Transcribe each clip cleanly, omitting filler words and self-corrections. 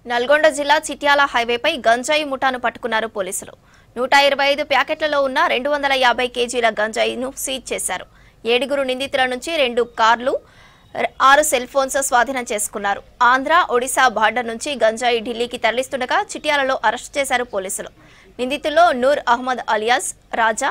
నల్గొండ జిల్లా చిట్యాల హైవేపై గంజాయి ముఠాను పట్టుకున్నారు పోలీసులు. 125 ప్యాకెట్లలో ఉన్న 250 కేజీల గంజాయిను సీజ్ చేశారు. 7 నిందితుల నుంచి 2 కార్లు, 6 సెల్ ఫోన్స్ స్వాధీనం చేసుకున్నారు. ఆంధ్ర, ఒడిశా బార్డర్ నుంచి గంజాయి ఢిల్లీకి తరలిస్తుండగా చిట్యాలలో అరెస్టు చేశారు పోలీసులు. నిందితుల్లో నూర్ అహ్మద్ అలియాస్ రాజా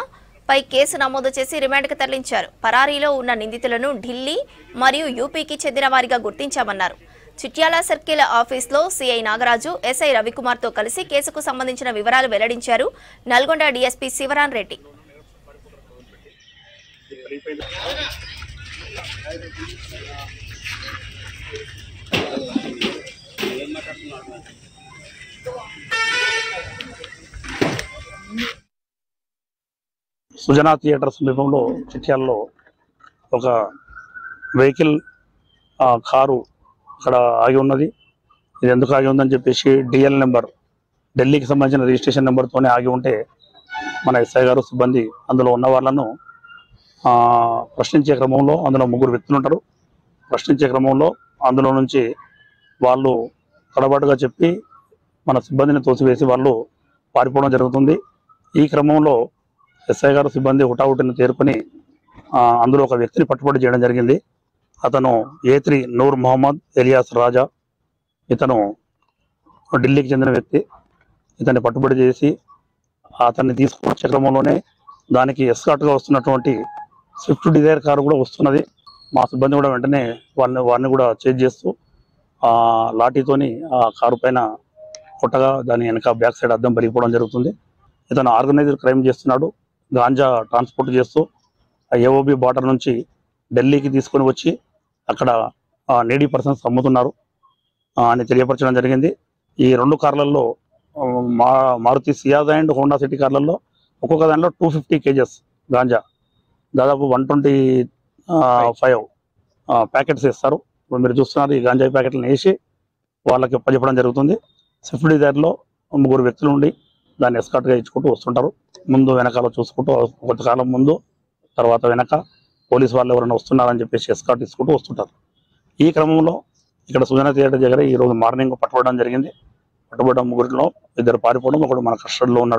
పై కేసు నమోదు చేసి రిమాండ్కు తరలించారు. పరారీలో ఉన్న నిందితులను ఢిల్లీ మరియు యూపీకి చెందిన వారిగా గుర్తించామన్నారు. చిట్యాల సర్కిల్ ఆఫీస్లో సిఐ నాగరాజు, ఎస్ఐ రవికుమార్తో కలిసి కేసుకు సంబంధించిన వివరాలు వెల్లడించారు నల్గొండ డీఎస్పీ శివరాన్ రెడ్డి. సుజనా థియేటర్ సమీపంలో చిట్యాలలో ఒక వెహికల్ కారు అక్కడ ఆగి ఉన్నది. ఇది ఎందుకు ఆగి ఉందని చెప్పేసి డిఎల్ నెంబర్, ఢిల్లీకి సంబంధించిన రిజిస్ట్రేషన్ నెంబర్తోనే ఆగి ఉంటే మన ఎస్ఐ గారు సిబ్బంది అందులో ఉన్న వాళ్ళను ప్రశ్నించే క్రమంలో, అందులో 3 వ్యక్తులు ఉంటారు. ప్రశ్నించే క్రమంలో అందులో నుంచి వాళ్ళు తడబాటుగా చెప్పి మన సిబ్బందిని తోసివేసి వాళ్ళు పారిపోవడం జరుగుతుంది. ఈ క్రమంలో ఎస్ఐ గారు సిబ్బంది హుటాహుటిని తేరుకొని అందులో ఒక వ్యక్తిని పట్టుబడి చేయడం జరిగింది. అతను A3 నూర్ మొహమ్మద్ ఎలియాస్ రాజా. ఇతను ఢిల్లీకి చెందిన వ్యక్తి. ఇతన్ని పట్టుబడి చేసి అతన్ని తీసుకువచ్చే క్రమంలోనే దానికి ఎస్కార్ట్గా వస్తున్నటువంటి స్విఫ్ట్ డిజైర్ కారు కూడా వస్తున్నది. మా సిబ్బంది కూడా వెంటనే వారిని కూడా చేజ్ చేస్తూ లాఠీతోని ఆ కారు పైన కొట్టగా దాని వెనక బ్యాక్ సైడ్ అద్దం పెరిగిపోవడం జరుగుతుంది. ఇతను ఆర్గనైజ్డ్ క్రైమ్ చేస్తున్నాడు. గాంజా ట్రాన్స్పోర్ట్ చేస్తూ ఏఓబి బార్డర్ నుంచి ఢిల్లీకి తీసుకొని వచ్చి అక్కడ నీడీ పర్సన్స్ అమ్ముతున్నారు అని తెలియపరచడం జరిగింది. ఈ 2 కార్లలో Maruti Ciaz and Honda City కార్లలో ఒక్కొక్క దాంట్లో 250 కేజెస్ గాంజా, దాదాపు 125 ప్యాకెట్స్ ఇస్తారు. ఇప్పుడు మీరు చూస్తున్నారు, ఈ గాంజా ప్యాకెట్లను వేసి వాళ్ళకి చెప్పడం జరుగుతుంది. స్విఫ్ట్ డిజైర్లో 3 వ్యక్తులు ఉండి దాన్ని ఎస్కార్ట్గా ఇచ్చుకుంటూ వస్తుంటారు. ముందు వెనకాల చూసుకుంటూ కొంతకాలం ముందు, తర్వాత వెనక పోలీసు వాళ్ళు ఎవరైనా వస్తున్నారని చెప్పేసి ఎస్కార్ట్ ఇచ్చుకుంటూ వస్తుంటారు. ఈ క్రమంలో ఇక్కడ సుజనా థియేటర్ దగ్గర ఈరోజు మార్నింగ్ పట్టుబడడం జరిగింది. పట్టుబడ్డ 3లో 2 పారిపోవడం, ఒకడు మన కస్టడీలో ఉన్నాడు.